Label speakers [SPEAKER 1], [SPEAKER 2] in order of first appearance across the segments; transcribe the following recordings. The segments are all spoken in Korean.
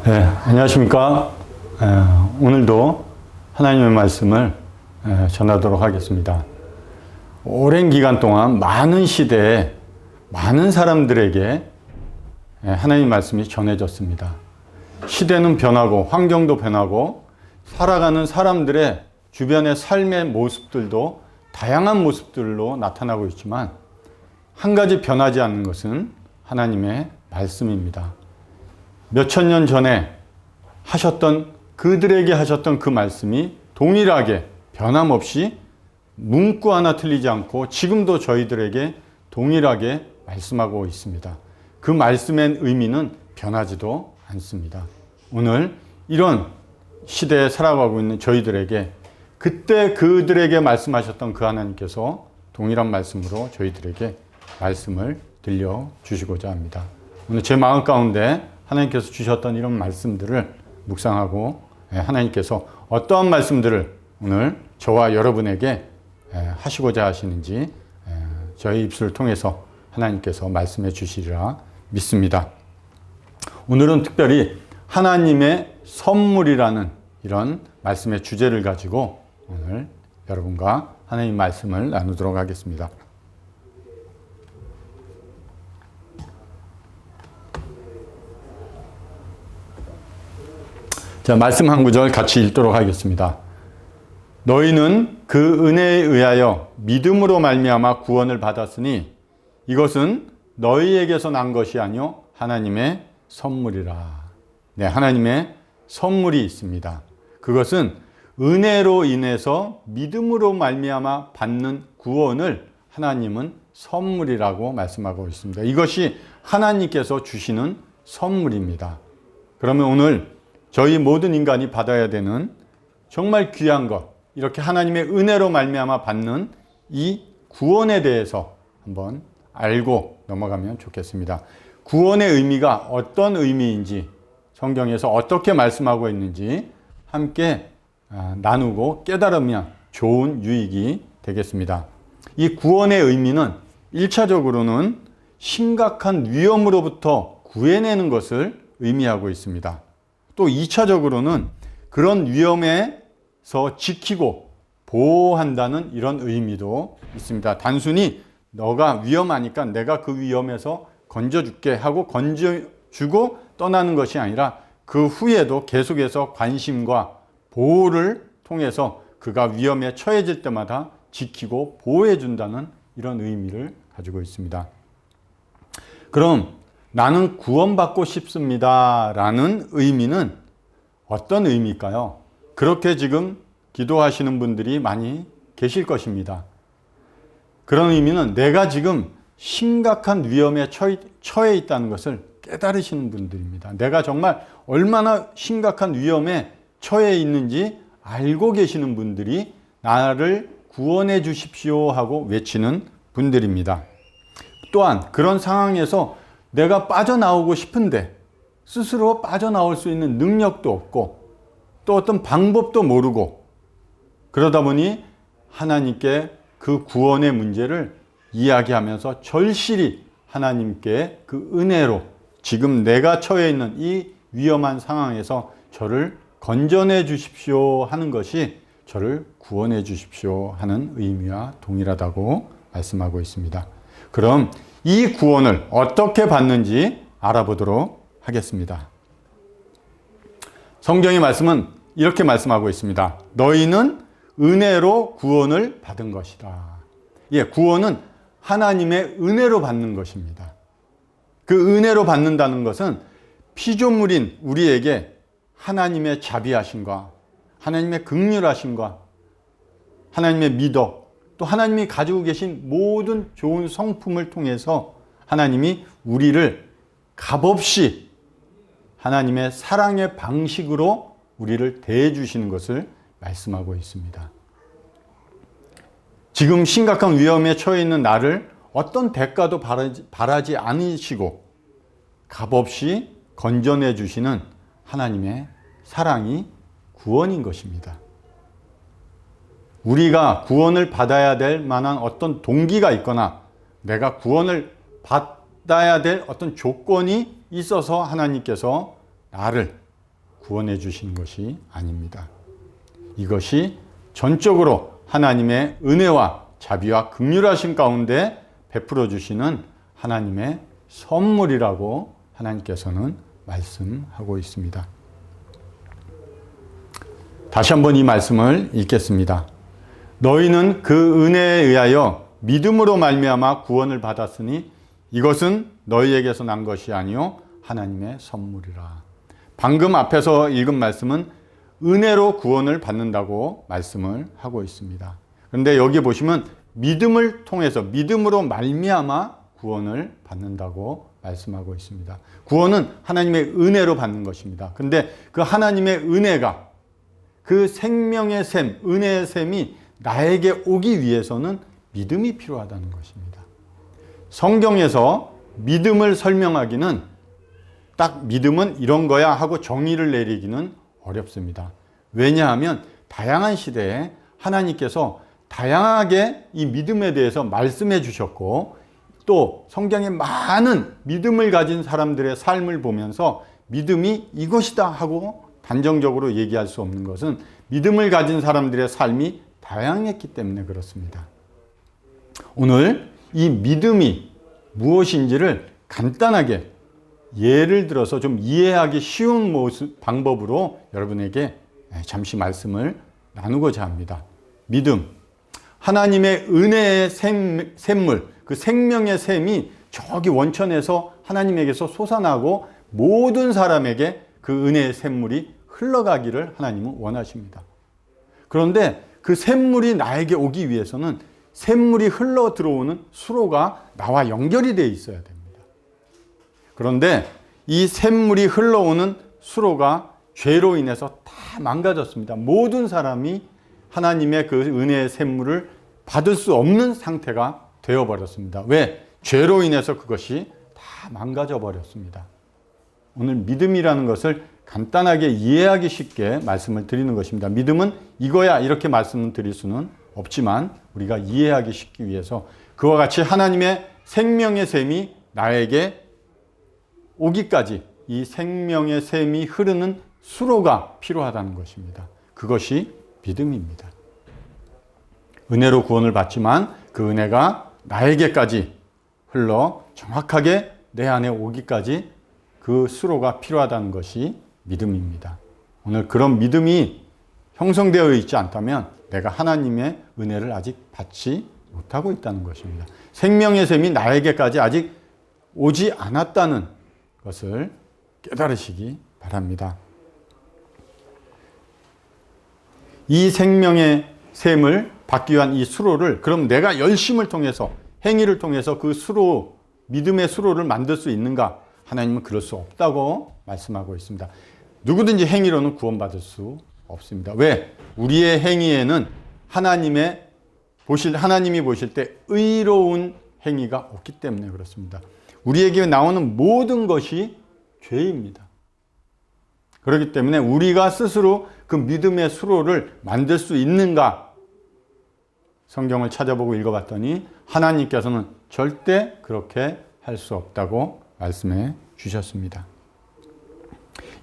[SPEAKER 1] 네, 안녕하십니까. 오늘도 하나님의 말씀을 전하도록 하겠습니다. 오랜 기간 동안 많은 시대에 많은 사람들에게 하나님의 말씀이 전해졌습니다. 시대는 변하고 환경도 변하고 살아가는 사람들의 주변의 삶의 모습들도 다양한 모습들로 나타나고 있지만 한 가지 변하지 않는 것은 하나님의 말씀입니다. 몇천 년 전에 그들에게 하셨던 그 말씀이 동일하게 변함없이 문구 하나 틀리지 않고 지금도 저희들에게 동일하게 말씀하고 있습니다. 그 말씀의 의미는 변하지도 않습니다. 오늘 이런 시대에 살아가고 있는 저희들에게 그때 그들에게 말씀하셨던 그 하나님께서 동일한 말씀으로 저희들에게 말씀을 들려주시고자 합니다. 오늘 제 마음 가운데 하나님께서 주셨던 이런 말씀들을 묵상하고 하나님께서 어떠한 말씀들을 오늘 저와 여러분에게 하시고자 하시는지 저희 입술을 통해서 하나님께서 말씀해 주시리라 믿습니다. 오늘은 특별히 하나님의 선물이라는 이런 말씀의 주제를 가지고 오늘 여러분과 하나님 말씀을 나누도록 하겠습니다. 자, 말씀 한 구절 같이 읽도록 하겠습니다. 너희는 그 은혜에 의하여 믿음으로 말미암아 구원을 받았으니 이것은 너희에게서 난 것이 아니요 하나님의 선물이라. 네, 하나님의 선물이 있습니다. 그것은 은혜로 인해서 믿음으로 말미암아 받는 구원을 하나님은 선물이라고 말씀하고 있습니다. 이것이 하나님께서 주시는 선물입니다. 그러면 오늘 저희 모든 인간이 받아야 되는 정말 귀한 것, 이렇게 하나님의 은혜로 말미암아 받는 이 구원에 대해서 한번 알고 넘어가면 좋겠습니다. 구원의 의미가 어떤 의미인지, 성경에서 어떻게 말씀하고 있는지 함께 나누고 깨달으면 좋은 유익이 되겠습니다. 이 구원의 의미는 1차적으로는 심각한 위험으로부터 구해내는 것을 의미하고 있습니다. 또 2차적으로는 그런 위험에서 지키고 보호한다는 이런 의미도 있습니다. 단순히 너가 위험하니까 내가 그 위험에서 건져줄게 하고 건져주고 떠나는 것이 아니라 그 후에도 계속해서 관심과 보호를 통해서 그가 위험에 처해질 때마다 지키고 보호해준다는 이런 의미를 가지고 있습니다. 그럼 나는 구원받고 싶습니다 라는 의미는 어떤 의미일까요? 그렇게 지금 기도하시는 분들이 많이 계실 것입니다. 그런 의미는 내가 지금 심각한 위험에 처해 있다는 것을 깨달으시는 분들입니다. 내가 정말 얼마나 심각한 위험에 처해 있는지 알고 계시는 분들이 나를 구원해 주십시오 하고 외치는 분들입니다. 또한 그런 상황에서 내가 빠져나오고 싶은데 스스로 빠져나올 수 있는 능력도 없고 또 어떤 방법도 모르고 그러다 보니 하나님께 그 구원의 문제를 이야기하면서 절실히 하나님께 그 은혜로 지금 내가 처해 있는 이 위험한 상황에서 저를 건져내 주십시오 하는 것이 저를 구원해 주십시오 하는 의미와 동일하다고 말씀하고 있습니다. 그럼 이 구원을 어떻게 받는지 알아보도록 하겠습니다. 성경의 말씀은 이렇게 말씀하고 있습니다. 너희는 은혜로 구원을 받은 것이다. 예, 구원은 하나님의 은혜로 받는 것입니다. 그 은혜로 받는다는 것은 피조물인 우리에게 하나님의 자비하심과 하나님의 긍휼하심과 하나님의 미덕 또 하나님이 가지고 계신 모든 좋은 성품을 통해서 하나님이 우리를 값없이 하나님의 사랑의 방식으로 우리를 대해 주시는 것을 말씀하고 있습니다. 지금 심각한 위험에 처해 있는 나를 어떤 대가도 바라지 않으시고 값없이 건져내 주시는 하나님의 사랑이 구원인 것입니다. 우리가 구원을 받아야 될 만한 어떤 동기가 있거나 내가 구원을 받아야 될 어떤 조건이 있어서 하나님께서 나를 구원해 주시는 것이 아닙니다. 이것이 전적으로 하나님의 은혜와 자비와 긍휼하심 가운데 베풀어 주시는 하나님의 선물이라고 하나님께서는 말씀하고 있습니다. 다시 한번 이 말씀을 읽겠습니다. 너희는 그 은혜에 의하여 믿음으로 말미암아 구원을 받았으니 이것은 너희에게서 난 것이 아니요 하나님의 선물이라. 방금 앞에서 읽은 말씀은 은혜로 구원을 받는다고 말씀을 하고 있습니다. 그런데 여기 보시면 믿음을 통해서 믿음으로 말미암아 구원을 받는다고 말씀하고 있습니다. 구원은 하나님의 은혜로 받는 것입니다. 근데 그 하나님의 은혜가 그 생명의 샘, 은혜의 샘이 나에게 오기 위해서는 믿음이 필요하다는 것입니다. 성경에서 믿음을 설명하기는 딱 믿음은 이런 거야 하고 정의를 내리기는 어렵습니다. 왜냐하면 다양한 시대에 하나님께서 다양하게 이 믿음에 대해서 말씀해 주셨고 또 성경에 많은 믿음을 가진 사람들의 삶을 보면서 믿음이 이것이다 하고 단정적으로 얘기할 수 없는 것은 믿음을 가진 사람들의 삶이 다양했기 때문에 그렇습니다. 오늘 이 믿음이 무엇인지를 간단하게 예를 들어서 좀 이해하기 쉬운 방법으로 여러분에게 잠시 말씀을 나누고자 합니다. 믿음, 하나님의 은혜의 샘물, 그 생명의 샘이 저기 원천에서 하나님에게서 솟아나고 모든 사람에게 그 은혜의 샘물이 흘러가기를 하나님은 원하십니다. 그런데 그 샘물이 나에게 오기 위해서는 샘물이 흘러 들어오는 수로가 나와 연결이 되어 있어야 됩니다. 그런데 이 샘물이 흘러오는 수로가 죄로 인해서 다 망가졌습니다. 모든 사람이 하나님의 그 은혜의 샘물을 받을 수 없는 상태가 되어버렸습니다. 왜? 죄로 인해서 그것이 다 망가져 버렸습니다. 오늘 믿음이라는 것을 간단하게 이해하기 쉽게 말씀을 드리는 것입니다. 믿음은 이거야 이렇게 말씀을 드릴 수는 없지만 우리가 이해하기 쉽기 위해서 그와 같이 하나님의 생명의 샘이 나에게 오기까지 이 생명의 샘이 흐르는 수로가 필요하다는 것입니다. 그것이 믿음입니다. 은혜로 구원을 받지만 그 은혜가 나에게까지 흘러 정확하게 내 안에 오기까지 그 수로가 필요하다는 것이 믿음입니다. 오늘 그런 믿음이 형성되어 있지 않다면 내가 하나님의 은혜를 아직 받지 못하고 있다는 것입니다. 생명의 샘이 나에게까지 아직 오지 않았다는 것을 깨달으시기 바랍니다. 이 생명의 샘을 받기 위한 이 수로를 그럼 내가 열심을 통해서 행위를 통해서 그 수로, 믿음의 수로를 만들 수 있는가? 하나님은 그럴 수 없다고 말씀하고 있습니다. 누구든지 행위로는 구원받을 수 없습니다. 왜? 우리의 행위에는 하나님이 보실 때 의로운 행위가 없기 때문에 그렇습니다. 우리에게 나오는 모든 것이 죄입니다. 그렇기 때문에 우리가 스스로 그 믿음의 수로를 만들 수 있는가? 성경을 찾아보고 읽어봤더니 하나님께서는 절대 그렇게 할 수 없다고 말씀해 주셨습니다.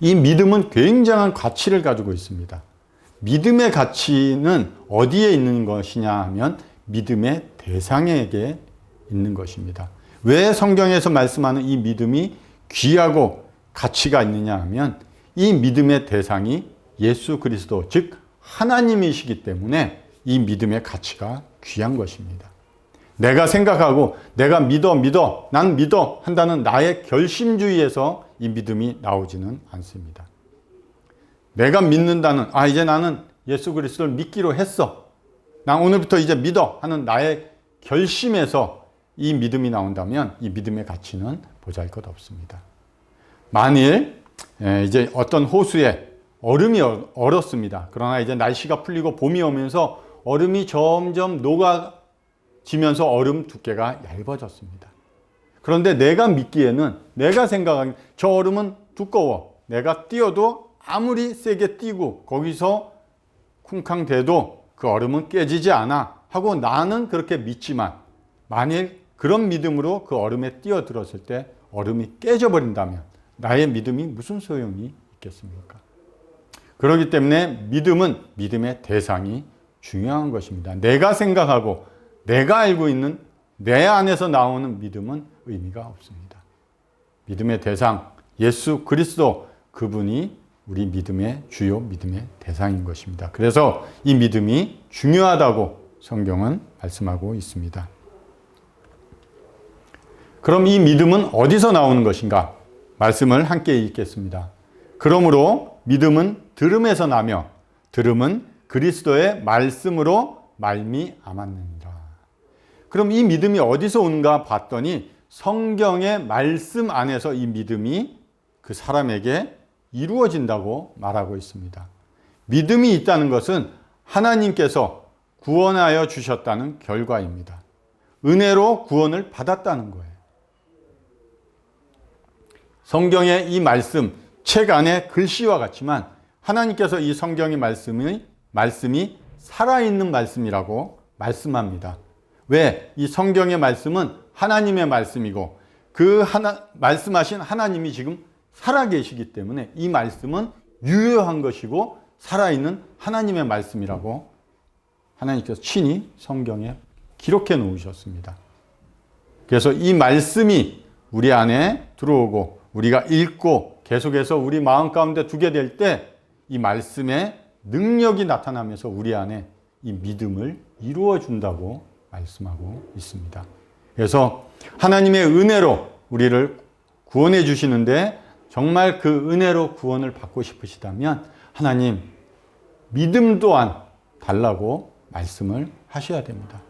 [SPEAKER 1] 이 믿음은 굉장한 가치를 가지고 있습니다. 믿음의 가치는 어디에 있는 것이냐 하면 믿음의 대상에게 있는 것입니다. 왜 성경에서 말씀하는 이 믿음이 귀하고 가치가 있느냐 하면 이 믿음의 대상이 예수 그리스도, 즉 하나님이시기 때문에 이 믿음의 가치가 귀한 것입니다. 내가 생각하고 내가 믿어, 난 믿어 한다는 나의 결심주의에서 이 믿음이 나오지는 않습니다. 내가 믿는다는, 이제 나는 예수 그리스도를 믿기로 했어. 난 오늘부터 이제 믿어 하는 나의 결심에서 이 믿음이 나온다면 이 믿음의 가치는 보잘것없습니다. 만일 이제 어떤 호수에 얼음이 얼었습니다. 그러나 이제 날씨가 풀리고 봄이 오면서 얼음이 점점 녹아지면서 얼음 두께가 얇아졌습니다. 그런데 내가 믿기에는, 내가 생각하기에는 저 얼음은 두꺼워. 내가 뛰어도 아무리 세게 뛰고 거기서 쿵쾅대도 그 얼음은 깨지지 않아 하고 나는 그렇게 믿지만 만일 그런 믿음으로 그 얼음에 뛰어들었을 때 얼음이 깨져버린다면 나의 믿음이 무슨 소용이 있겠습니까? 그렇기 때문에 믿음은 믿음의 대상이 중요한 것입니다. 내가 생각하고 내가 알고 있는 내 안에서 나오는 믿음은 의미가 없습니다. 믿음의 대상, 예수 그리스도, 그분이 우리 믿음의 주요 믿음의 대상인 것입니다. 그래서 이 믿음이 중요하다고 성경은 말씀하고 있습니다. 그럼 이 믿음은 어디서 나오는 것인가? 말씀을 함께 읽겠습니다. 그러므로 믿음은 들음에서 나며 들음은 그리스도의 말씀으로 말미암았느니라. 그럼 이 믿음이 어디서 오는가 봤더니 성경의 말씀 안에서 이 믿음이 그 사람에게 이루어진다고 말하고 있습니다. 믿음이 있다는 것은 하나님께서 구원하여 주셨다는 결과입니다. 은혜로 구원을 받았다는 거예요. 성경의 이 말씀, 책 안에 글씨와 같지만 하나님께서 이 성경의 말씀이 살아있는 말씀이라고 말씀합니다. 왜? 이 성경의 말씀은 하나님의 말씀이고 그 말씀하신 하나님이 지금 살아계시기 때문에 이 말씀은 유효한 것이고 살아있는 하나님의 말씀이라고 하나님께서 친히 성경에 기록해 놓으셨습니다. 그래서 이 말씀이 우리 안에 들어오고 우리가 읽고 계속해서 우리 마음 가운데 두게 될 때 이 말씀의 능력이 나타나면서 우리 안에 이 믿음을 이루어 준다고 말씀하고 있습니다. 그래서 하나님의 은혜로 우리를 구원해 주시는데 정말 그 은혜로 구원을 받고 싶으시다면 하나님 믿음 또한 달라고 말씀을 하셔야 됩니다.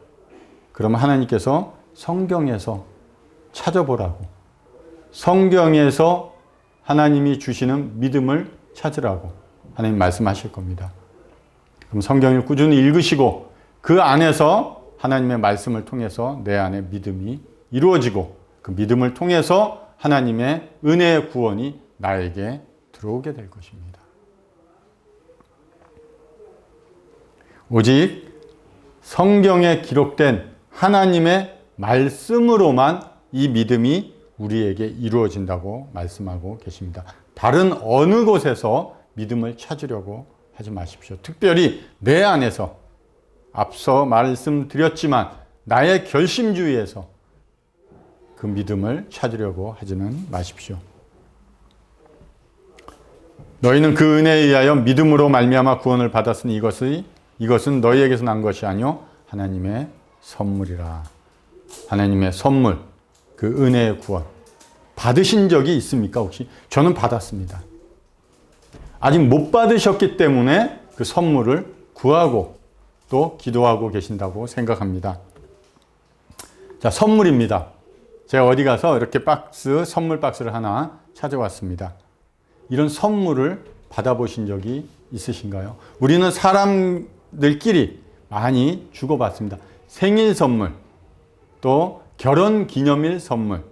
[SPEAKER 1] 그러면 하나님께서 성경에서 찾아보라고, 성경에서 하나님이 주시는 믿음을 찾으라고 하나님 말씀하실 겁니다. 그럼 성경을 꾸준히 읽으시고 그 안에서 하나님의 말씀을 통해서 내 안에 믿음이 이루어지고 그 믿음을 통해서 하나님의 은혜의 구원이 나에게 들어오게 될 것입니다. 오직 성경에 기록된 하나님의 말씀으로만 이 믿음이 우리에게 이루어진다고 말씀하고 계십니다. 다른 어느 곳에서 믿음을 찾으려고 하지 마십시오. 특별히 내 안에서 앞서 말씀드렸지만 나의 결심주의에서 그 믿음을 찾으려고 하지는 마십시오. 너희는 그 은혜에 의하여 믿음으로 말미암아 구원을 받았으니 이것은 너희에게서 난 것이 아니요 하나님의 선물이라. 하나님의 선물, 그 은혜의 구원 받으신 적이 있습니까 혹시? 저는 받았습니다. 아직 못 받으셨기 때문에 그 선물을 구하고 또 기도하고 계신다고 생각합니다. 자, 선물입니다. 제가 어디 가서 이렇게 선물 박스를 하나 찾아왔습니다. 이런 선물을 받아보신 적이 있으신가요? 우리는 사람들끼리 많이 주고받습니다. 생일 선물, 또 결혼 기념일 선물,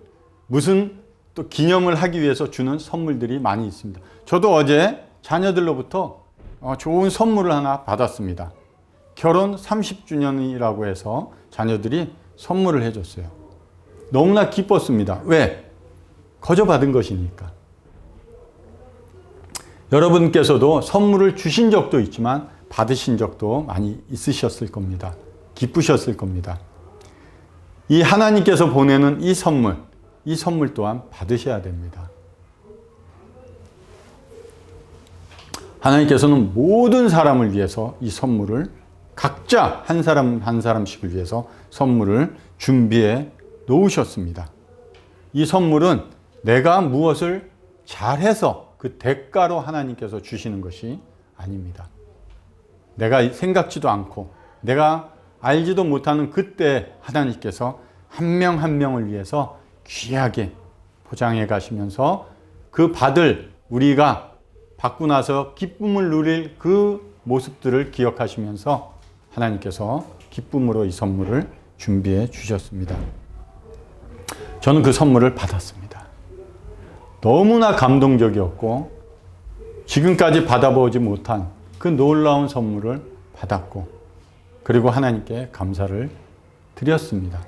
[SPEAKER 1] 무슨 또 기념을 하기 위해서 주는 선물들이 많이 있습니다. 저도 어제 자녀들로부터 좋은 선물을 하나 받았습니다. 결혼 30주년이라고 해서 자녀들이 선물을 해줬어요. 너무나 기뻤습니다. 왜? 거저 받은 것이니까. 여러분께서도 선물을 주신 적도 있지만 받으신 적도 많이 있으셨을 겁니다. 기쁘셨을 겁니다. 이 하나님께서 보내는 이 선물 또한 받으셔야 됩니다. 하나님께서는 모든 사람을 위해서 이 선물을 각자 한 사람 한 사람씩을 위해서 선물을 준비해 놓으셨습니다. 이 선물은 내가 무엇을 잘해서 그 대가로 하나님께서 주시는 것이 아닙니다. 내가 생각지도 않고 내가 알지도 못하는 그때 하나님께서 한 명 한 명을 위해서 귀하게 포장해 가시면서 그 받을 우리가 받고 나서 기쁨을 누릴 그 모습들을 기억하시면서 하나님께서 기쁨으로 이 선물을 준비해 주셨습니다. 저는 그 선물을 받았습니다. 너무나 감동적이었고 지금까지 받아보지 못한 그 놀라운 선물을 받았고 그리고 하나님께 감사를 드렸습니다.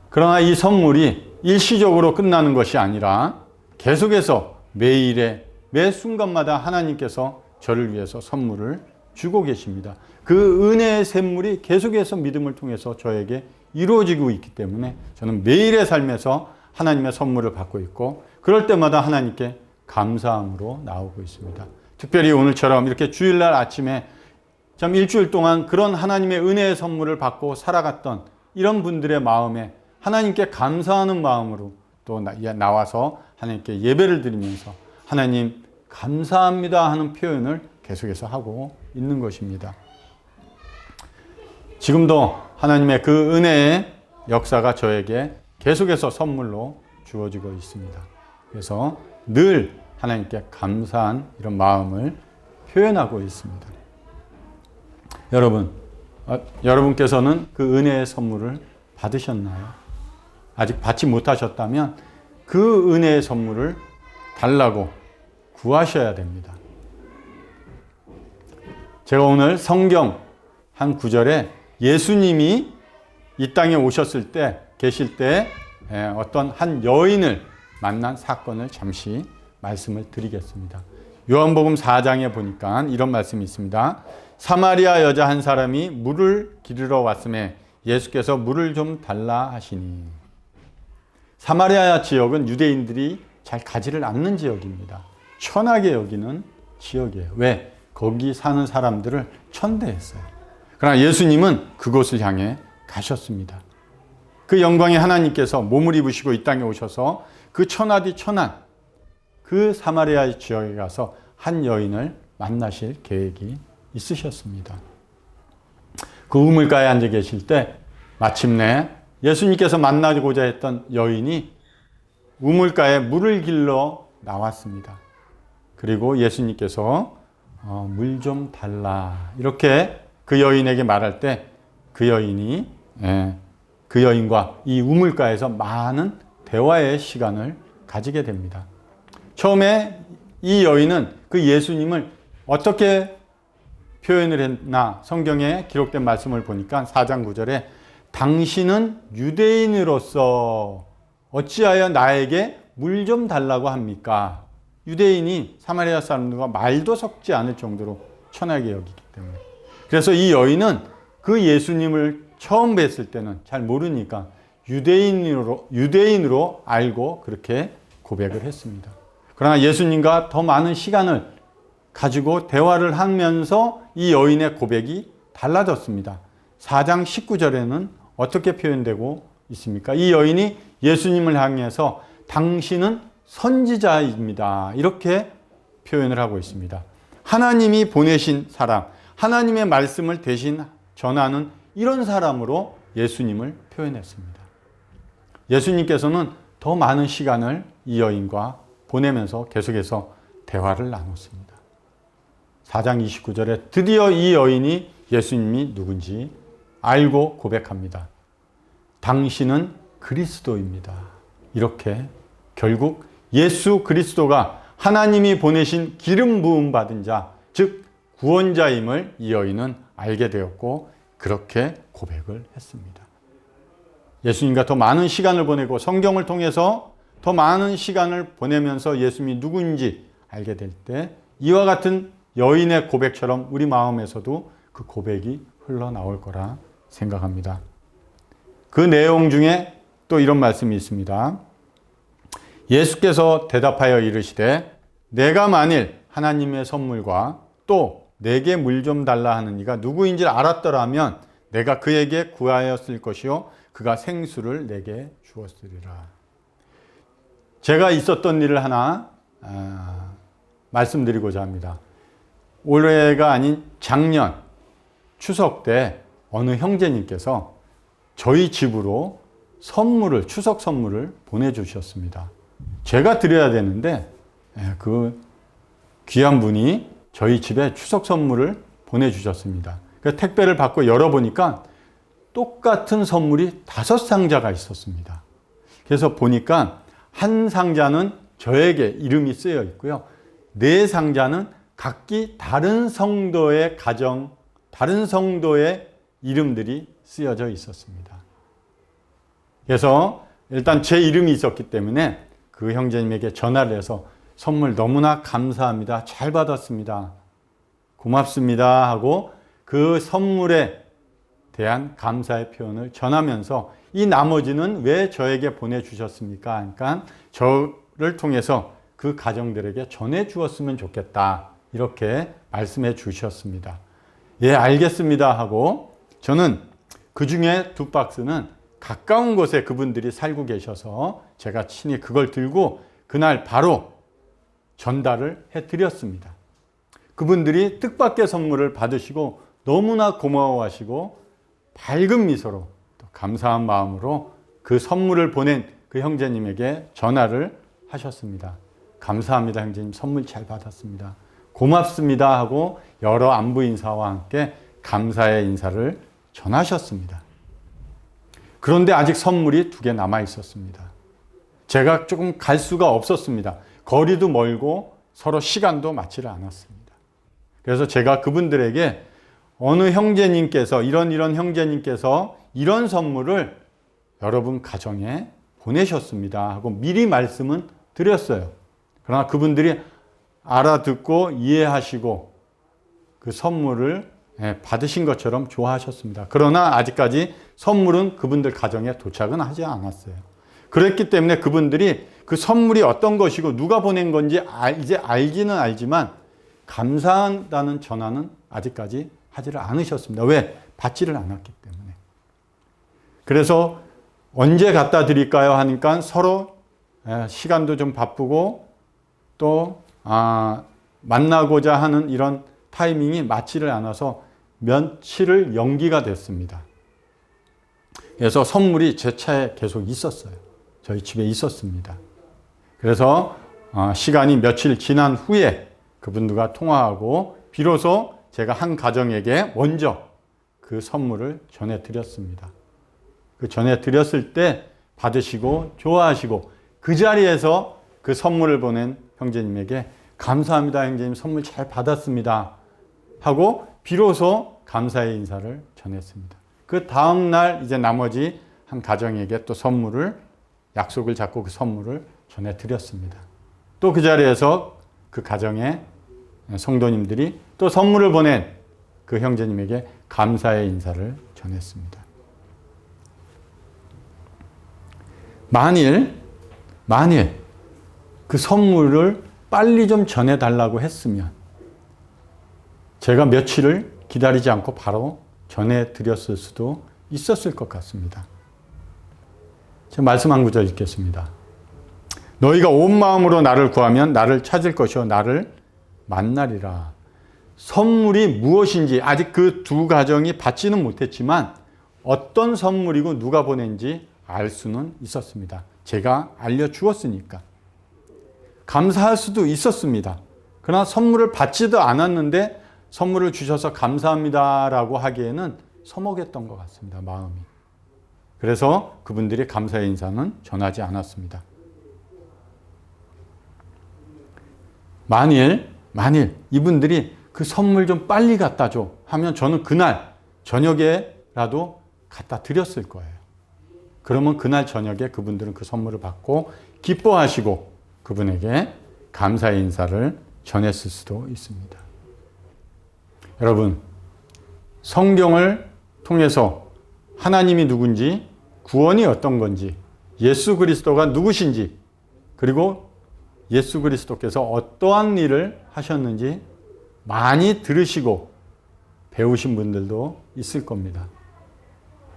[SPEAKER 1] 그러나 이 선물이 일시적으로 끝나는 것이 아니라 계속해서 매일의 매 순간마다 하나님께서 저를 위해서 선물을 주고 계십니다. 그 은혜의 샘물이 계속해서 믿음을 통해서 저에게 이루어지고 있기 때문에 저는 매일의 삶에서 하나님의 선물을 받고 있고 그럴 때마다 하나님께 감사함으로 나오고 있습니다. 특별히 오늘처럼 이렇게 주일날 아침에 참 일주일 동안 그런 하나님의 은혜의 선물을 받고 살아갔던 이런 분들의 마음에 하나님께 감사하는 마음으로 또 나와서 하나님께 예배를 드리면서 하나님 감사합니다 하는 표현을 계속해서 하고 있는 것입니다. 지금도 하나님의 그 은혜의 역사가 저에게 계속해서 선물로 주어지고 있습니다. 그래서 늘 하나님께 감사한 이런 마음을 표현하고 있습니다. 여러분께서는 그 은혜의 선물을 받으셨나요? 아직 받지 못하셨다면 그 은혜의 선물을 달라고 구하셔야 됩니다. 제가 오늘 성경 한 구절에 예수님이 이 땅에 오셨을 때, 계실 때 어떤 한 여인을 만난 사건을 잠시 말씀을 드리겠습니다. 요한복음 4장에 보니까 이런 말씀이 있습니다. 사마리아 여자 한 사람이 물을 기르러 왔음에 예수께서 물을 좀 달라 하시니. 사마리아 지역은 유대인들이 잘 가지를 않는 지역입니다. 천하게 여기는 지역이에요. 왜? 거기 사는 사람들을 천대했어요. 그러나 예수님은 그곳을 향해 가셨습니다. 그 영광의 하나님께서 몸을 입으시고 이 땅에 오셔서 그 천하디 천한 그 사마리아 지역에 가서 한 여인을 만나실 계획이 있으셨습니다. 그 우물가에 앉아 계실 때 마침내 예수님께서 만나고자 했던 여인이 우물가에 물을 길러 나왔습니다. 그리고 예수님께서 물 좀 달라 이렇게 그 여인에게 말할 때 그 여인이 그 여인과 이 우물가에서 많은 대화의 시간을 가지게 됩니다. 처음에 이 여인은 그 예수님을 어떻게 표현을 했나 성경에 기록된 말씀을 보니까 4장 9절에 당신은 유대인으로서 어찌하여 나에게 물 좀 달라고 합니까? 유대인이 사마리아 사람들과 말도 섞지 않을 정도로 천하게 여기기 때문에. 그래서 이 여인은 그 예수님을 처음 뵀을 때는 잘 모르니까 유대인으로 알고 그렇게 고백을 했습니다. 그러나 예수님과 더 많은 시간을 가지고 대화를 하면서 이 여인의 고백이 달라졌습니다. 4장 19절에는 어떻게 표현되고 있습니까? 이 여인이 예수님을 향해서 당신은 선지자입니다. 이렇게 표현을 하고 있습니다. 하나님이 보내신 사람, 하나님의 말씀을 대신 전하는 이런 사람으로 예수님을 표현했습니다. 예수님께서는 더 많은 시간을 이 여인과 보내면서 계속해서 대화를 나눴습니다. 4장 29절에 드디어 이 여인이 예수님이 누군지 알고 고백합니다. 당신은 그리스도입니다. 이렇게 결국 예수 그리스도가 하나님이 보내신 기름 부음 받은 자, 즉 구원자임을 이 여인은 알게 되었고 그렇게 고백을 했습니다. 예수님과 더 많은 시간을 보내고 성경을 통해서 더 많은 시간을 보내면서 예수님이 누구인지 알게 될 때 이와 같은 여인의 고백처럼 우리 마음에서도 그 고백이 흘러나올 거라 생각합니다. 그 내용 중에 또 이런 말씀이 있습니다. 예수께서 대답하여 이르시되 내가 만일 하나님의 선물과 또 내게 물 좀 달라 하는 이가 누구인지 알았더라면 내가 그에게 구하였을 것이요 그가 생수를 내게 주었으리라. 제가 있었던 일을 하나 말씀드리고자 합니다. 올해가 아닌 작년 추석 때 어느 형제님께서 저희 집으로 추석 선물을 보내주셨습니다. 제가 드려야 되는데 그 귀한 분이 저희 집에 추석 선물을 보내주셨습니다. 그 택배를 받고 열어보니까 똑같은 선물이 5상자가 있었습니다. 그래서 보니까 한 상자는 저에게 이름이 쓰여 있고요. 4상자는 각기 다른 성도의 가정, 다른 성도의 이름들이 쓰여져 있었습니다. 그래서 일단 제 이름이 있었기 때문에 그 형제님에게 전화를 해서 선물 너무나 감사합니다. 잘 받았습니다. 고맙습니다 하고 그 선물에 대한 감사의 표현을 전하면서 이 나머지는 왜 저에게 보내주셨습니까? 그러니까 저를 통해서 그 가정들에게 전해주었으면 좋겠다. 이렇게 말씀해 주셨습니다. 예, 알겠습니다 하고 저는 그 중에 2박스는 가까운 곳에 그분들이 살고 계셔서 제가 친히 그걸 들고 그날 바로 전달을 해드렸습니다. 그분들이 뜻밖의 선물을 받으시고 너무나 고마워하시고 밝은 미소로 또 감사한 마음으로 그 선물을 보낸 그 형제님에게 전화를 하셨습니다. 감사합니다 형제님, 선물 잘 받았습니다. 고맙습니다 하고 여러 안부 인사와 함께 감사의 인사를 전하셨습니다. 그런데 아직 선물이 2개 남아 있었습니다. 제가 조금 갈 수가 없었습니다. 거리도 멀고 서로 시간도 맞지를 않았습니다. 그래서 제가 그분들에게 어느 형제님께서 이런 형제님께서 이런 선물을 여러분 가정에 보내셨습니다 하고 미리 말씀은 드렸어요. 그러나 그분들이 알아듣고 이해하시고 그 선물을 받으신 것처럼 좋아하셨습니다. 그러나 아직까지 선물은 그분들 가정에 도착은 하지 않았어요. 그랬기 때문에 그분들이 그 선물이 어떤 것이고 누가 보낸 건지 이제 알기는 알지만 감사한다는 전화는 아직까지 하지를 않으셨습니다. 왜? 받지를 않았기 때문에. 그래서 언제 갖다 드릴까요? 하니까 서로 시간도 좀 바쁘고 또 만나고자 하는 이런 타이밍이 맞지를 않아서 며칠을 연기가 됐습니다. 그래서 선물이 제 차에 계속 있었어요. 저희 집에 있었습니다. 그래서 시간이 며칠 지난 후에 그분들과 통화하고 비로소 제가 한 가정에게 먼저 그 선물을 전해드렸습니다. 그 전해드렸을 때 받으시고 좋아하시고 그 자리에서 그 선물을 보낸 형제님에게 감사합니다 형제님, 선물 잘 받았습니다 하고 비로소 감사의 인사를 전했습니다. 그 다음날 이제 나머지 한 가정에게 또 선물을 약속을 잡고 그 선물을 전해드렸습니다. 또 그 자리에서 그 가정의 성도님들이 또 선물을 보낸 그 형제님에게 감사의 인사를 전했습니다. 만일 그 선물을 빨리 좀 전해달라고 했으면 제가 며칠을 기다리지 않고 바로 전해드렸을 수도 있었을 것 같습니다. 제가 말씀 한 구절 읽겠습니다. 너희가 온 마음으로 나를 구하면 나를 찾을 것이요 나를 만나리라. 선물이 무엇인지 아직 그 2 가정이 받지는 못했지만 어떤 선물이고 누가 보낸지 알 수는 있었습니다. 제가 알려주었으니까. 감사할 수도 있었습니다. 그러나 선물을 받지도 않았는데 선물을 주셔서 감사합니다라고 하기에는 서먹했던 것 같습니다. 마음이. 그래서 그분들이 감사의 인사는 전하지 않았습니다. 만일 이분들이 그 선물 좀 빨리 갖다 줘 하면 저는 그날 저녁에라도 갖다 드렸을 거예요. 그러면 그날 저녁에 그분들은 그 선물을 받고 기뻐하시고 그분에게 감사의 인사를 전했을 수도 있습니다. 여러분, 성경을 통해서 하나님이 누군지, 구원이 어떤 건지, 예수 그리스도가 누구신지, 그리고 예수 그리스도께서 어떠한 일을 하셨는지 많이 들으시고 배우신 분들도 있을 겁니다.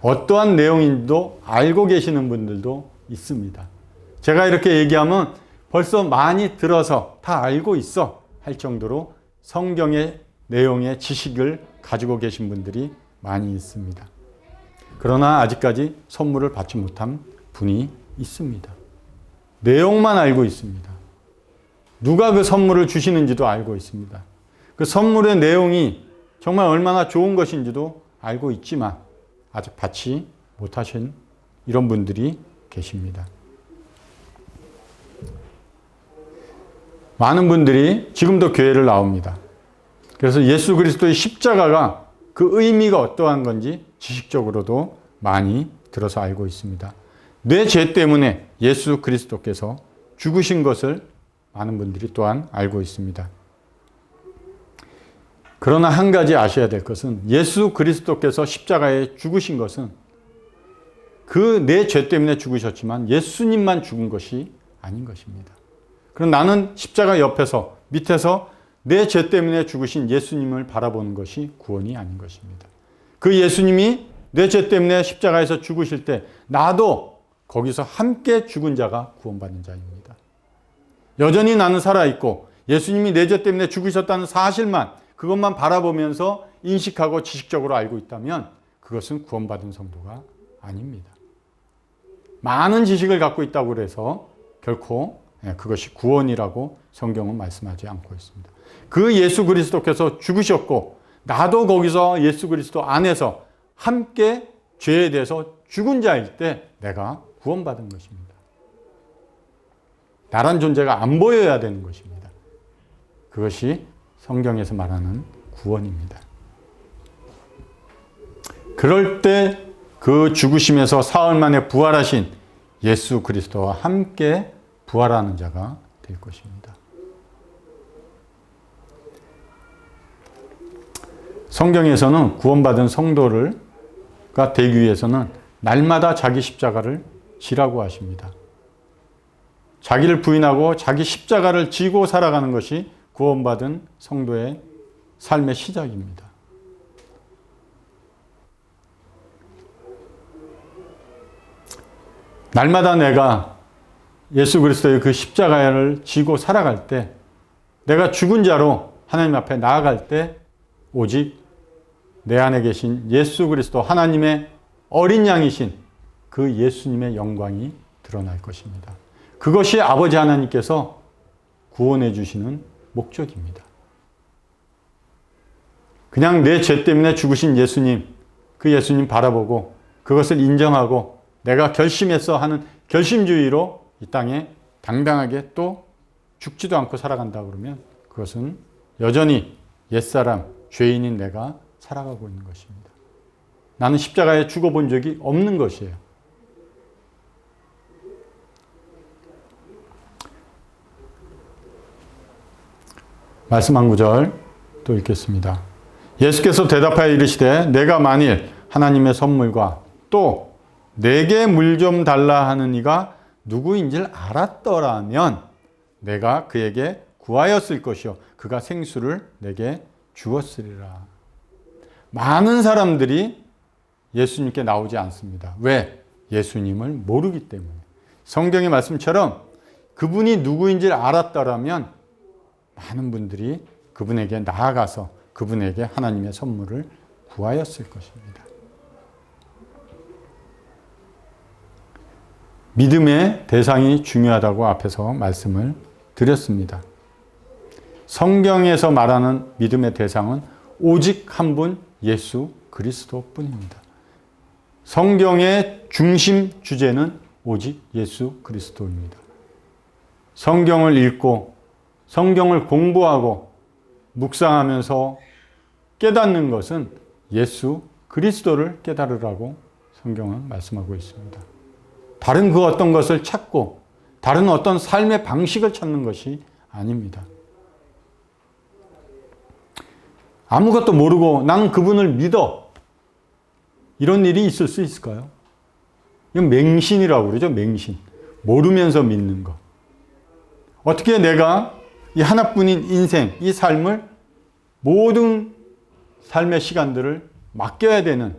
[SPEAKER 1] 어떠한 내용인지도 알고 계시는 분들도 있습니다. 제가 이렇게 얘기하면 벌써 많이 들어서 다 알고 있어 할 정도로 성경의 내용의 지식을 가지고 계신 분들이 많이 있습니다. 그러나 아직까지 선물을 받지 못한 분이 있습니다. 내용만 알고 있습니다. 누가 그 선물을 주시는지도 알고 있습니다. 그 선물의 내용이 정말 얼마나 좋은 것인지도 알고 있지만 아직 받지 못하신 이런 분들이 계십니다. 많은 분들이 지금도 교회를 나옵니다. 그래서 예수 그리스도의 십자가가 그 의미가 어떠한 건지 지식적으로도 많이 들어서 알고 있습니다. 내 죄 때문에 예수 그리스도께서 죽으신 것을 많은 분들이 또한 알고 있습니다. 그러나 한 가지 아셔야 될 것은 예수 그리스도께서 십자가에 죽으신 것은 그 내 죄 때문에 죽으셨지만 예수님만 죽은 것이 아닌 것입니다. 그럼 나는 십자가 옆에서 밑에서 내 죄 때문에 죽으신 예수님을 바라보는 것이 구원이 아닌 것입니다. 그 예수님이 내 죄 때문에 십자가에서 죽으실 때 나도 거기서 함께 죽은 자가 구원받는 자입니다. 여전히 나는 살아있고 예수님이 내 죄 때문에 죽으셨다는 사실만 그것만 바라보면서 인식하고 지식적으로 알고 있다면 그것은 구원받은 성도가 아닙니다. 많은 지식을 갖고 있다고 해서 결코 그것이 구원이라고 성경은 말씀하지 않고 있습니다. 그 예수 그리스도께서 죽으셨고 나도 거기서 예수 그리스도 안에서 함께 죄에 대해서 죽은 자일 때 내가 구원받은 것입니다. 나란 존재가 안 보여야 되는 것입니다. 그것이 성경에서 말하는 구원입니다. 그럴 때 그 죽으심에서 사흘 만에 부활하신 예수 그리스도와 함께 부활하는 자가 될 것입니다. 성경에서는 구원받은 성도가 되기 위해서는 날마다 자기 십자가를 지라고 하십니다. 자기를 부인하고 자기 십자가를 지고 살아가는 것이 구원받은 성도의 삶의 시작입니다. 날마다 내가 예수 그리스도의 그 십자가를 지고 살아갈 때 내가 죽은 자로 하나님 앞에 나아갈 때 오직 내 안에 계신 예수 그리스도 하나님의 어린 양이신 그 예수님의 영광이 드러날 것입니다. 그것이 아버지 하나님께서 구원해 주시는 목적입니다. 그냥 내 죄 때문에 죽으신 예수님, 그 예수님 바라보고 그것을 인정하고 내가 결심했어 하는 결심주의로 이 땅에 당당하게 또 죽지도 않고 살아간다 그러면 그것은 여전히 옛사람, 죄인인 내가 살아가고 있는 것입니다. 나는 십자가에 죽어본 적이 없는 것이에요. 말씀 한 구절 또 읽겠습니다. 예수께서 대답하여 이르시되 내가 만일 하나님의 선물과 또 내게 물 좀 달라 하는 이가 누구인지를 알았더라면 내가 그에게 구하였을 것이요 그가 생수를 내게 주었으리라. 많은 사람들이 예수님께 나오지 않습니다. 왜? 예수님을 모르기 때문에. 성경의 말씀처럼 그분이 누구인지를 알았더라면 많은 분들이 그분에게 나아가서 그분에게 하나님의 선물을 구하였을 것입니다. 믿음의 대상이 중요하다고 앞에서 말씀을 드렸습니다. 성경에서 말하는 믿음의 대상은 오직 한 분 예수 그리스도뿐입니다. 성경의 중심 주제는 오직 예수 그리스도입니다. 성경을 읽고 성경을 공부하고 묵상하면서 깨닫는 것은 예수 그리스도를 깨달으라고 성경은 말씀하고 있습니다. 다른 그 어떤 것을 찾고 다른 어떤 삶의 방식을 찾는 것이 아닙니다. 아무것도 모르고 난 그분을 믿어. 이런 일이 있을 수 있을까요? 이건 맹신이라고 그러죠. 맹신. 모르면서 믿는 것. 어떻게 내가 이 하나뿐인 인생, 이 삶을 모든 삶의 시간들을 맡겨야 되는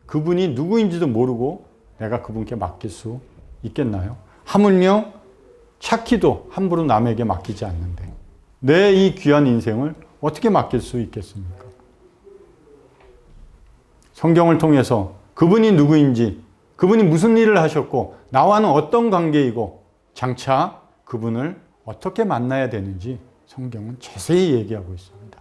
[SPEAKER 1] 그분이 누구인지도 모르고 내가 그분께 맡길 수 있겠나요? 하물며 찾기도 함부로 남에게 맡기지 않는데 내 이 귀한 인생을 어떻게 맡길 수 있겠습니까? 성경을 통해서 그분이 누구인지, 그분이 무슨 일을 하셨고 나와는 어떤 관계이고 장차 그분을 어떻게 만나야 되는지 성경은 자세히 얘기하고 있습니다.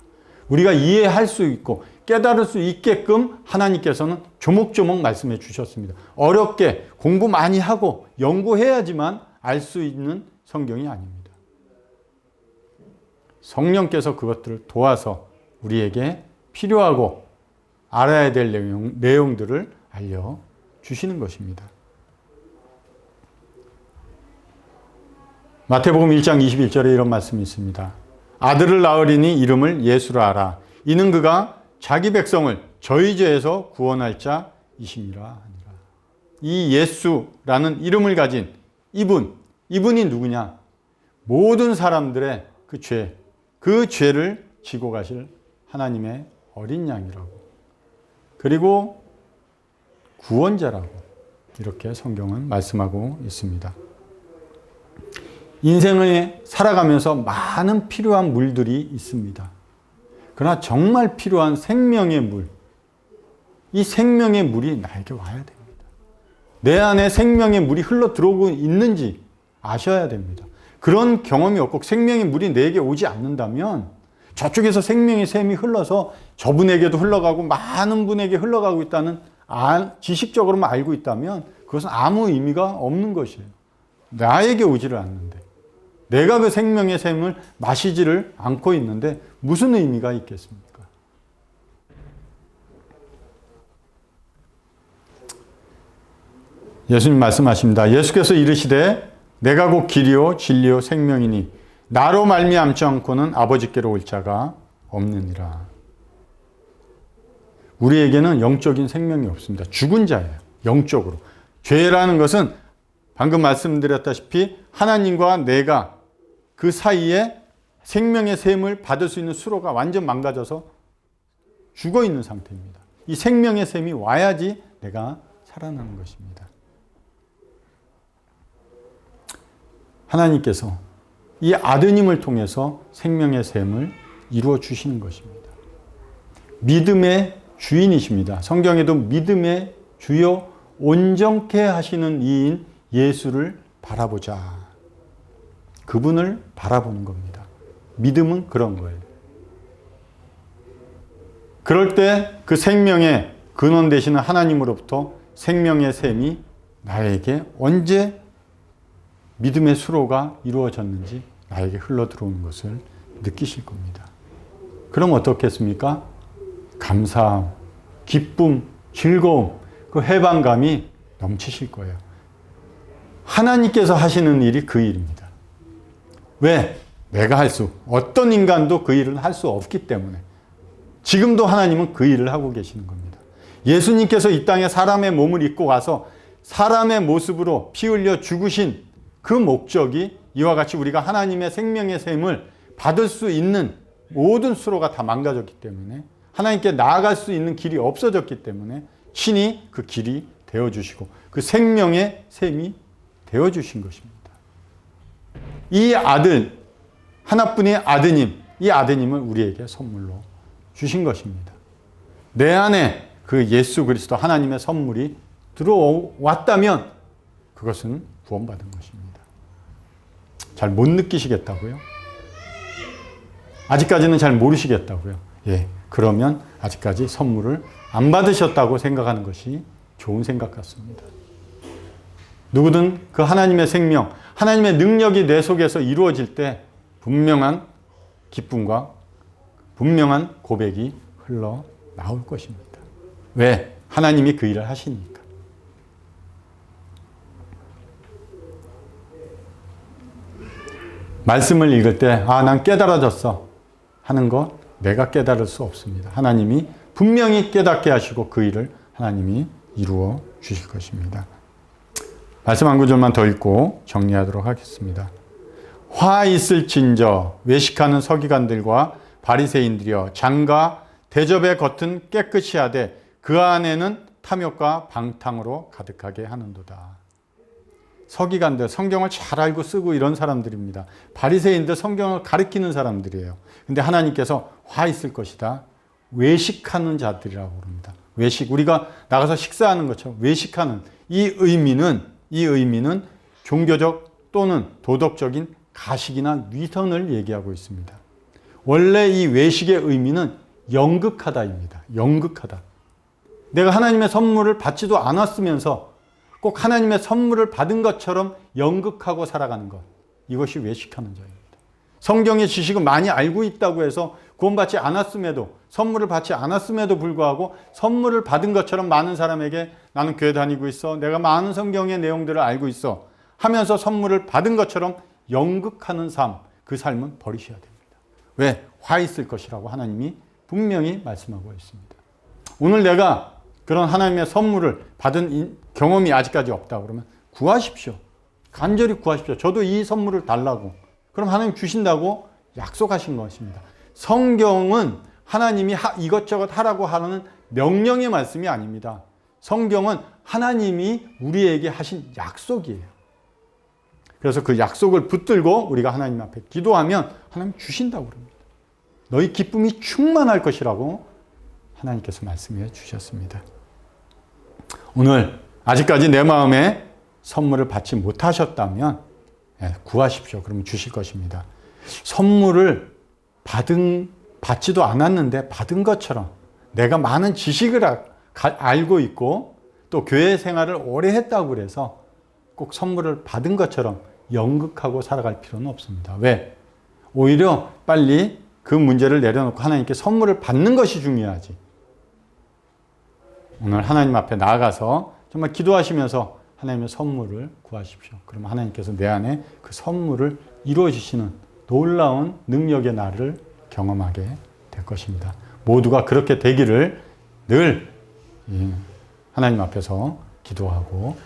[SPEAKER 1] 우리가 이해할 수 있고 깨달을 수 있게끔 하나님께서는 조목조목 말씀해 주셨습니다. 어렵게 공부 많이 하고 연구해야지만 알 수 있는 성경이 아닙니다. 성령께서 그것들을 도와서 우리에게 필요하고 알아야 될 내용들을 알려주시는 것입니다. 마태복음 1장 21절에 이런 말씀이 있습니다. 아들을 낳으리니 이름을 예수라 하라. 이는 그가 자기 백성을 저희 죄에서 구원할 자이심이라 하니라. 이 예수라는 이름을 가진 이분이 누구냐? 모든 사람들의 그 죄를 지고 가실 하나님의 어린 양이라고. 그리고 구원자라고 이렇게 성경은 말씀하고 있습니다. 인생을 살아가면서 많은 필요한 물들이 있습니다. 그러나 정말 필요한 생명의 물, 이 생명의 물이 나에게 와야 됩니다. 내 안에 생명의 물이 흘러 들어오고 있는지 아셔야 됩니다. 그런 경험이 없고 생명의 물이 내게 오지 않는다면 저쪽에서 생명의 샘이 흘러서 저분에게도 흘러가고 많은 분에게 흘러가고 있다는 지식적으로만 알고 있다면 그것은 아무 의미가 없는 것이에요. 나에게 오지를 않는데, 내가 그 생명의 샘을 마시지를 않고 있는데 무슨 의미가 있겠습니까? 예수님 말씀하십니다. 예수께서 이르시되 내가 곧 길이요 진리요 생명이니 나로 말미암지 않고는 아버지께로 올 자가 없느니라. 우리에게는 영적인 생명이 없습니다. 죽은 자예요. 영적으로. 죄라는 것은 방금 말씀드렸다시피 하나님과 내가 그 사이에 생명의 샘을 받을 수 있는 수로가 완전 망가져서 죽어 있는 상태입니다. 이 생명의 샘이 와야지 내가 살아나는 것입니다. 하나님께서 이 아드님을 통해서 생명의 샘을 이루어 주시는 것입니다. 믿음의 주인이십니다. 성경에도 믿음의 주요 온전케 하시는 이인 예수를 바라보자. 그분을 바라보는 겁니다. 믿음은 그런 거예요. 그럴 때 그 생명의 근원 되시는 하나님으로부터 생명의 샘이 나에게 언제 믿음의 수로가 이루어졌는지 나에게 흘러 들어오는 것을 느끼실 겁니다. 그럼 어떻겠습니까? 감사함, 기쁨, 즐거움, 그 해방감이 넘치실 거예요. 하나님께서 하시는 일이 그 일입니다. 왜? 내가 어떤 인간도 그 일을 할 수 없기 때문에. 지금도 하나님은 그 일을 하고 계시는 겁니다. 예수님께서 이 땅에 사람의 몸을 입고 가서 사람의 모습으로 피 흘려 죽으신 그 목적이 이와 같이 우리가 하나님의 생명의 샘을 받을 수 있는 모든 수로가 다 망가졌기 때문에, 하나님께 나아갈 수 있는 길이 없어졌기 때문에 신이 그 길이 되어주시고 그 생명의 샘이 되어주신 것입니다. 이 아들, 하나뿐인 아드님, 이 아드님을 우리에게 선물로 주신 것입니다. 내 안에 그 예수 그리스도 하나님의 선물이 들어왔다면 그것은 구원받은 것입니다. 잘 못 느끼시겠다고요? 아직까지는 잘 모르시겠다고요? 예, 그러면 아직까지 선물을 안 받으셨다고 생각하는 것이 좋은 생각 같습니다. 누구든 그 하나님의 생명, 하나님의 능력이 내 속에서 이루어질 때 분명한 기쁨과 분명한 고백이 흘러나올 것입니다. 왜? 하나님이 그 일을 하시니까. 말씀을 읽을 때 난 깨달아졌어 하는 것 내가 깨달을 수 없습니다. 하나님이 분명히 깨닫게 하시고 그 일을 하나님이 이루어 주실 것입니다. 말씀 한 구절만 더 읽고 정리하도록 하겠습니다. 화 있을진저 외식하는 서기관들과 바리새인들이여 장과 대접의 겉은 깨끗이 하되 그 안에는 탐욕과 방탕으로 가득하게 하는도다. 서기관들, 성경을 잘 알고 쓰고 이런 사람들입니다. 바리새인들, 성경을 가리키는 사람들이에요. 근데 하나님께서 화 있을 것이다. 외식하는 자들이라고 그럽니다. 외식, 우리가 나가서 식사하는 것처럼 외식하는 이 의미는 종교적 또는 도덕적인 가식이나 위선을 얘기하고 있습니다. 원래 이 외식의 의미는 연극하다입니다. 연극하다. 내가 하나님의 선물을 받지도 않았으면서 꼭 하나님의 선물을 받은 것처럼 연극하고 살아가는 것. 이것이 외식하는 자입니다. 성경의 지식을 많이 알고 있다고 해서 구원받지 않았음에도, 선물을 받지 않았음에도 불구하고 선물을 받은 것처럼 많은 사람에게 나는 교회 다니고 있어, 내가 많은 성경의 내용들을 알고 있어 하면서 선물을 받은 것처럼 연극하는 삶, 그 삶은 버리셔야 됩니다. 왜? 화 있을 것이라고 하나님이 분명히 말씀하고 있습니다. 오늘 내가 그런 하나님의 선물을 받은 경험이 아직까지 없다 그러면 구하십시오. 간절히 구하십시오. 저도 이 선물을 달라고. 그럼 하나님 주신다고 약속하신 것입니다. 성경은 하나님이 이것저것 하라고 하는 명령의 말씀이 아닙니다. 성경은 하나님이 우리에게 하신 약속이에요. 그래서 그 약속을 붙들고 우리가 하나님 앞에 기도하면 하나님 주신다고 그럽니다. 너희 기쁨이 충만할 것이라고 하나님께서 말씀해 주셨습니다. 오늘 아직까지 내 마음에 선물을 받지 못하셨다면 구하십시오. 그러면 주실 것입니다. 선물을 받지도 않았는데 받은 것처럼 내가 많은 지식을 알고 있고 또 교회 생활을 오래 했다고 그래서 꼭 선물을 받은 것처럼 연극하고 살아갈 필요는 없습니다. 왜? 오히려 빨리 그 문제를 내려놓고 하나님께 선물을 받는 것이 중요하지. 오늘 하나님 앞에 나아가서 정말 기도하시면서 하나님의 선물을 구하십시오. 그러면 하나님께서 내 안에 그 선물을 이루어 주시는 놀라운 능력의 날을 경험하게 될 것입니다. 모두가 그렇게 되기를 늘 하나님 앞에서 기도하고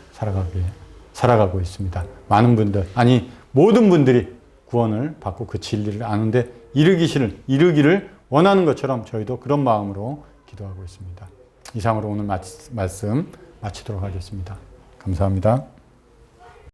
[SPEAKER 1] 살아가고 있습니다. 많은 분들, 아니 모든 분들이 구원을 받고 그 진리를 아는데 이르기를 원하는 것처럼 저희도 그런 마음으로 기도하고 있습니다. 이상으로 오늘 말씀 마치도록 하겠습니다. 감사합니다.